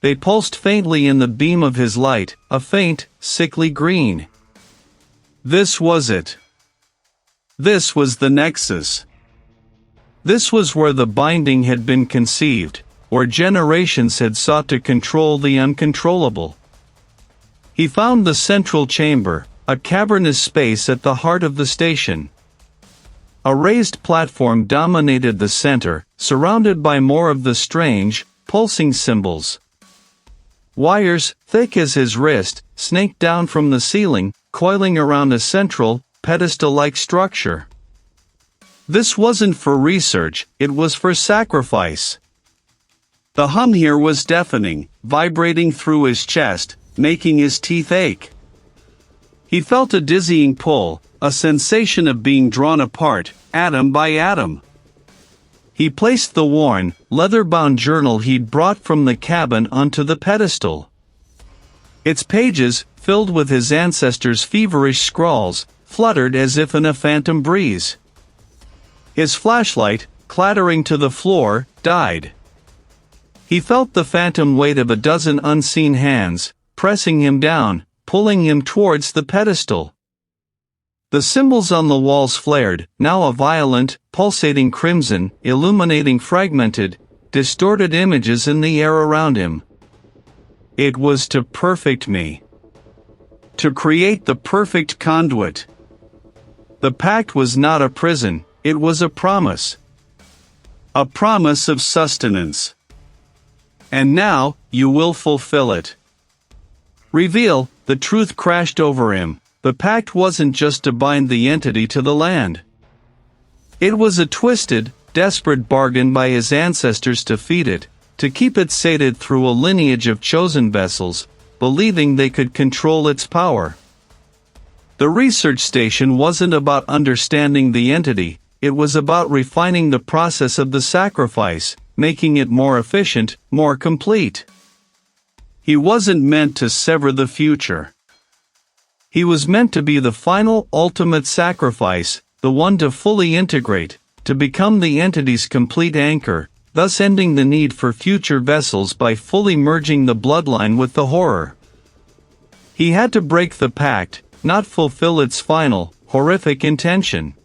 They pulsed faintly in the beam of his light, a faint, sickly green. This was it. This was the nexus. This was where the binding had been conceived, where generations had sought to control the uncontrollable. He found the central chamber, a cavernous space at the heart of the station. A raised platform dominated the center, surrounded by more of the strange, pulsing symbols. Wires, thick as his wrist, snaked down from the ceiling, coiling around a central, pedestal-like structure. This wasn't for research, it was for sacrifice. The hum here was deafening, vibrating through his chest, making his teeth ache. He felt a dizzying pull, a sensation of being drawn apart, atom by atom. He placed the worn, leather-bound journal he'd brought from the cabin onto the pedestal. Its pages, filled with his ancestors' feverish scrawls, fluttered as if in a phantom breeze. His flashlight, clattering to the floor, died. He felt the phantom weight of a dozen unseen hands, pressing him down, pulling him towards the pedestal. The symbols on the walls flared, now a violent, pulsating crimson, illuminating fragmented, distorted images in the air around him. It was to perfect me. To create the perfect conduit. The pact was not a prison, it was a promise. A promise of sustenance. And now, you will fulfill it. Reveal, the truth crashed over him. The pact wasn't just to bind the entity to the land. It was a twisted, desperate bargain by his ancestors to feed it, to keep it sated through a lineage of chosen vessels, believing they could control its power. The research station wasn't about understanding the entity, it was about refining the process of the sacrifice, making it more efficient, more complete. He wasn't meant to sever the future. He was meant to be the final, ultimate sacrifice, the one to fully integrate, to become the entity's complete anchor, thus ending the need for future vessels by fully merging the bloodline with the horror. He had to break the pact, not fulfill its final, horrific intention.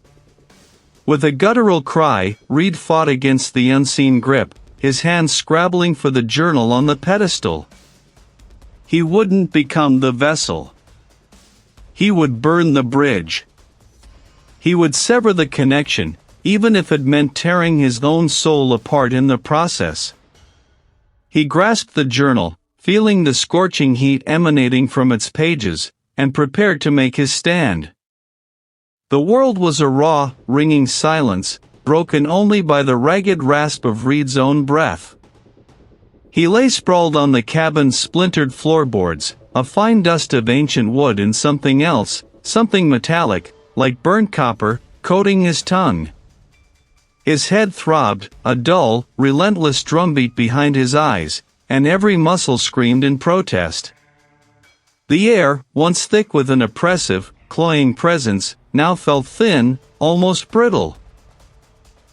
With a guttural cry, Reid fought against the unseen grip, his hands scrabbling for the journal on the pedestal. He wouldn't become the vessel. He would burn the bridge. He would sever the connection, even if it meant tearing his own soul apart in the process. He grasped the journal, feeling the scorching heat emanating from its pages, and prepared to make his stand. The world was a raw, ringing silence, broken only by the ragged rasp of Reid's own breath. He lay sprawled on the cabin's splintered floorboards, a fine dust of ancient wood and something else, something metallic, like burnt copper, coating his tongue. His head throbbed, a dull, relentless drumbeat behind his eyes, and every muscle screamed in protest. The air, once thick with an oppressive, cloying presence, now felt thin, almost brittle.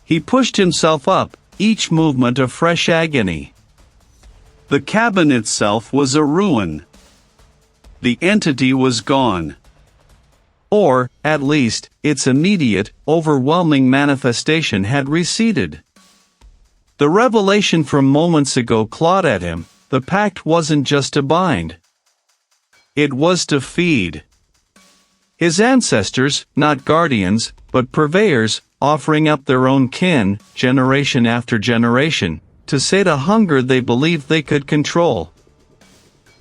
He pushed himself up, each movement a fresh agony. The cabin itself was a ruin. The entity was gone. Or, at least, its immediate, overwhelming manifestation had receded. The revelation from moments ago clawed at him, the pact wasn't just to bind. It was to feed. His ancestors, not guardians, but purveyors, offering up their own kin, generation after generation, to sate a hunger they believed they could control.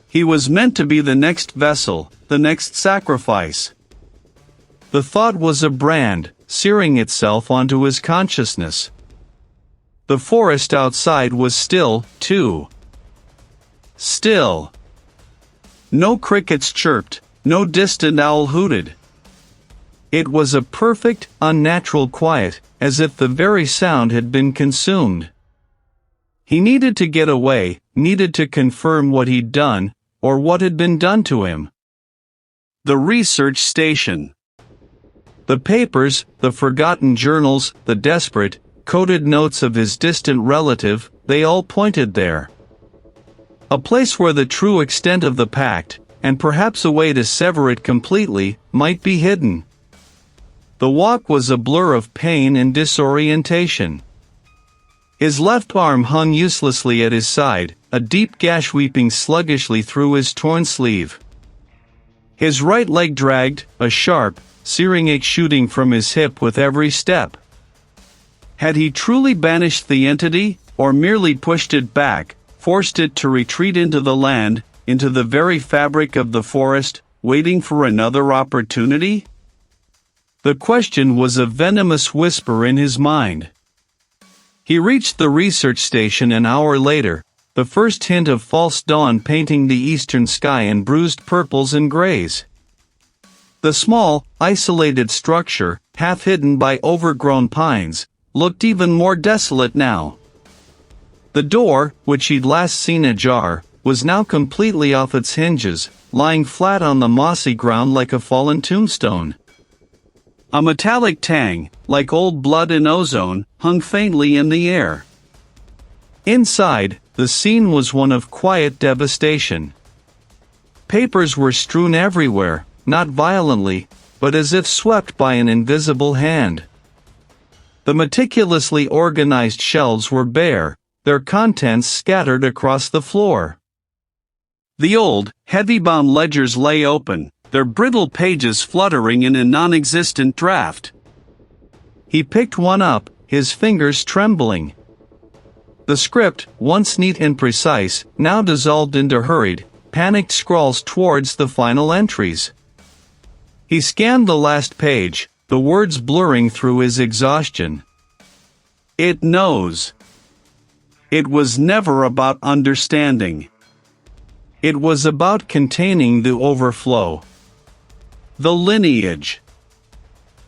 He was meant to be the next vessel, the next sacrifice. The thought was a brand, searing itself onto his consciousness. The forest outside was still, too. Still. No crickets chirped, no distant owl hooted. It was a perfect, unnatural quiet, as if the very sound had been consumed. He needed to get away, needed to confirm what he'd done, or what had been done to him. The research station. The papers, the forgotten journals, the desperate, coded notes of his distant relative, they all pointed there. A place where the true extent of the pact, and perhaps a way to sever it completely, might be hidden. The walk was a blur of pain and disorientation. His left arm hung uselessly at his side, a deep gash weeping sluggishly through his torn sleeve. His right leg dragged, a sharp, searing ache shooting from his hip with every step. Had he truly banished the entity, or merely pushed it back, forced it to retreat into the land, into the very fabric of the forest, waiting for another opportunity? The question was a venomous whisper in his mind. He reached the research station an hour later, the first hint of false dawn painting the eastern sky in bruised purples and grays. The small, isolated structure, half hidden by overgrown pines, looked even more desolate now. The door, which he'd last seen ajar, was now completely off its hinges, lying flat on the mossy ground like a fallen tombstone. A metallic tang, like old blood and ozone, hung faintly in the air. Inside, the scene was one of quiet devastation. Papers were strewn everywhere, not violently, but as if swept by an invisible hand. The meticulously organized shelves were bare, their contents scattered across the floor. The old, heavy-bound ledgers lay open, their brittle pages fluttering in a non-existent draft. He picked one up, his fingers trembling. The script, once neat and precise, now dissolved into hurried, panicked scrawls towards the final entries. He scanned the last page, the words blurring through his exhaustion. It knows. It was never about understanding. It was about containing the overflow. The lineage.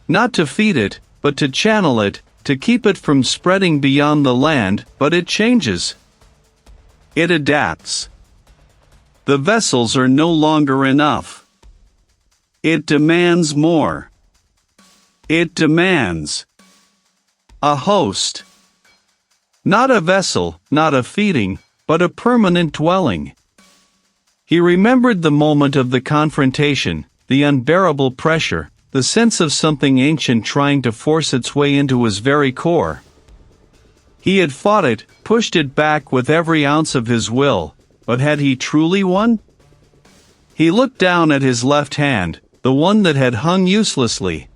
Not to feed it, but to channel it, to keep it from spreading beyond the land, but it changes. It adapts. The vessels are no longer enough. It demands more. It demands a host. Not a vessel, not a feeding, but a permanent dwelling. He remembered the moment of the confrontation, the unbearable pressure, the sense of something ancient trying to force its way into his very core. He had fought it, pushed it back with every ounce of his will, but had he truly won? He looked down at his left hand, the one that had hung uselessly.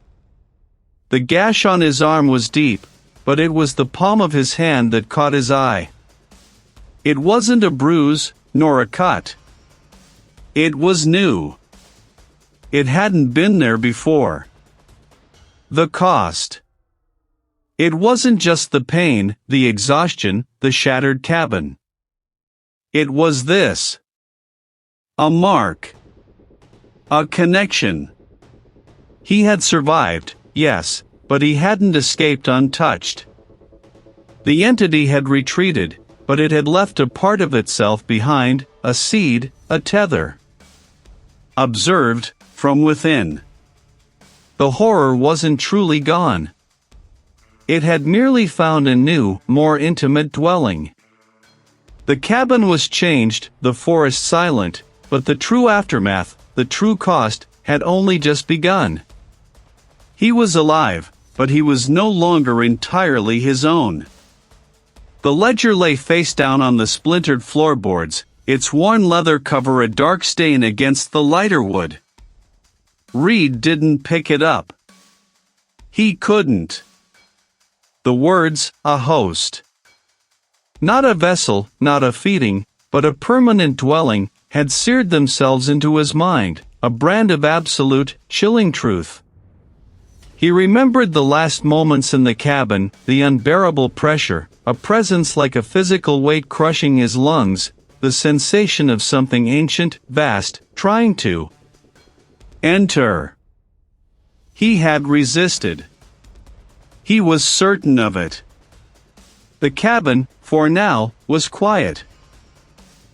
The gash on his arm was deep, but it was the palm of his hand that caught his eye. It wasn't a bruise, nor a cut. It was new. It hadn't been there before. The cost. It wasn't just the pain, the exhaustion, the shattered cabin. It was this. A mark. A connection. He had survived, yes, but he hadn't escaped untouched. The entity had retreated, but it had left a part of itself behind, a seed, a tether. Observed, from within. The horror wasn't truly gone. It had merely found a new, more intimate dwelling. The cabin was changed, the forest silent, but the true aftermath, the true cost, had only just begun. He was alive, but he was no longer entirely his own. The ledger lay face down on the splintered floorboards, its worn leather cover a dark stain against the lighter wood. Reid didn't pick it up. He couldn't. The words, a host. Not a vessel, not a feeding, but a permanent dwelling, had seared themselves into his mind, a brand of absolute, chilling truth. He remembered the last moments in the cabin, the unbearable pressure, a presence like a physical weight crushing his lungs, the sensation of something ancient, vast, trying to enter. He had resisted. He was certain of it. The cabin, for now, was quiet.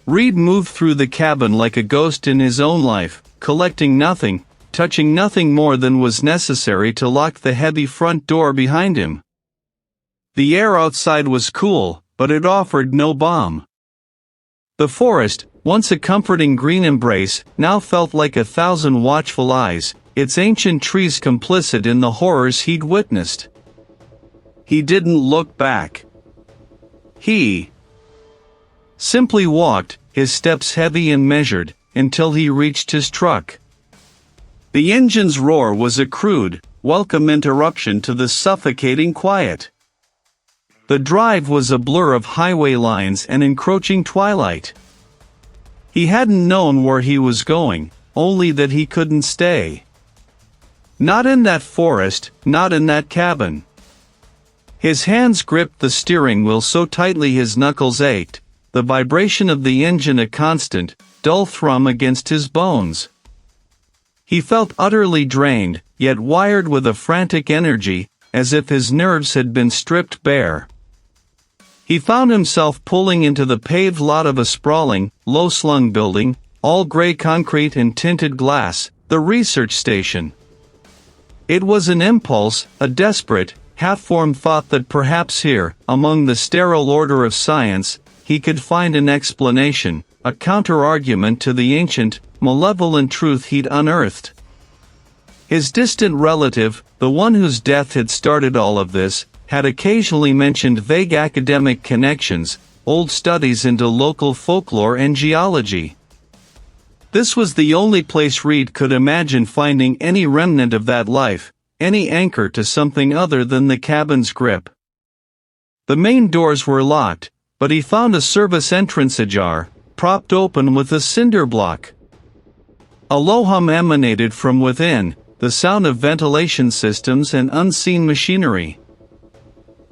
Reid moved through the cabin like a ghost in his own life, collecting nothing, touching nothing more than was necessary to lock the heavy front door behind him. The air outside was cool, but it offered no balm. The forest, once a comforting green embrace, now felt like 1,000 watchful eyes, its ancient trees complicit in the horrors he'd witnessed. He didn't look back. He simply walked, his steps heavy and measured, until he reached his truck. The engine's roar was a crude, welcome interruption to the suffocating quiet. The drive was a blur of highway lines and encroaching twilight. He hadn't known where he was going, only that he couldn't stay. Not in that forest, not in that cabin. His hands gripped the steering wheel so tightly his knuckles ached, the vibration of the engine a constant, dull thrum against his bones. He felt utterly drained, yet wired with a frantic energy, as if his nerves had been stripped bare. He found himself pulling into the paved lot of a sprawling, low-slung building, all gray concrete and tinted glass, the research station. It was an impulse, a desperate, half-formed thought that perhaps here, among the sterile order of science, he could find an explanation, a counter-argument to the ancient, malevolent truth he'd unearthed. His distant relative, the one whose death had started all of this, had occasionally mentioned vague academic connections, old studies into local folklore and geology. This was the only place Reid could imagine finding any remnant of that life, any anchor to something other than the cabin's grip. The main doors were locked, but he found a service entrance ajar, propped open with a cinder block. A low hum emanated from within, the sound of ventilation systems and unseen machinery.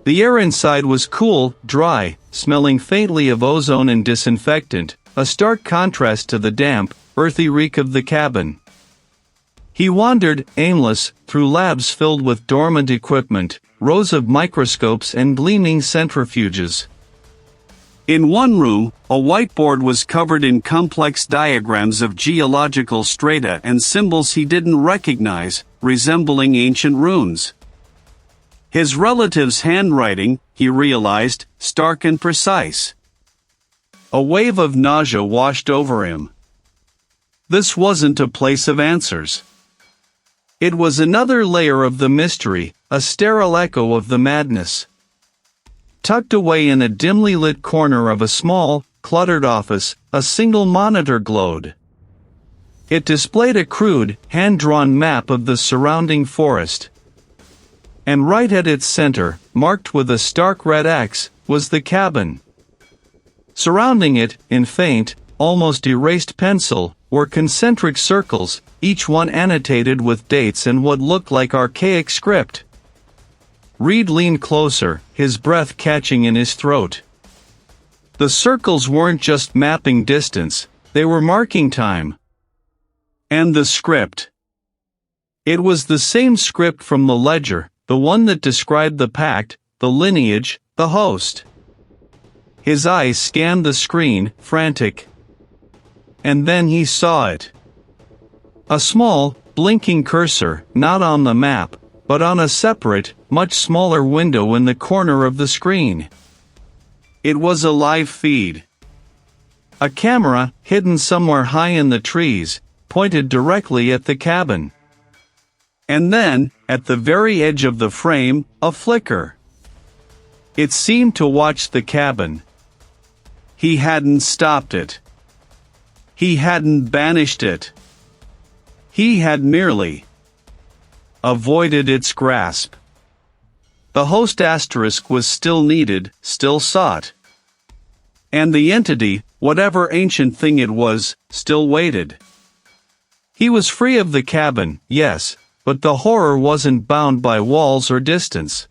The air inside was cool, dry, smelling faintly of ozone and disinfectant, a stark contrast to the damp, earthy reek of the cabin. He wandered, aimless, through labs filled with dormant equipment, rows of microscopes and gleaming centrifuges. In one room, a whiteboard was covered in complex diagrams of geological strata and symbols he didn't recognize, resembling ancient runes. His relative's handwriting, he realized, stark and precise. A wave of nausea washed over him. This wasn't a place of answers. It was another layer of the mystery, a sterile echo of the madness. Tucked away in a dimly lit corner of a small, cluttered office, a single monitor glowed. It displayed a crude, hand-drawn map of the surrounding forest. And right at its center, marked with a stark red X, was the cabin. Surrounding it, in faint, almost erased pencil, were concentric circles, each one annotated with dates and what looked like archaic script. Reid leaned closer, his breath catching in his throat. The circles weren't just mapping distance, they were marking time. And the script. It was the same script from the ledger, the one that described the pact, the lineage, the host. His eyes scanned the screen, frantic. And then he saw it. A small, blinking cursor, not on the map, but on a separate, much smaller window in the corner of the screen. It was a live feed. A camera, hidden somewhere high in the trees, pointed directly at the cabin. And then, at the very edge of the frame, a flicker. It seemed to watch the cabin. He hadn't stopped it. He hadn't banished it. He had merely avoided its grasp. The host asterisk was still needed, still sought. And the entity, whatever ancient thing it was, still waited. He was free of the cabin, yes, but the horror wasn't bound by walls or distance.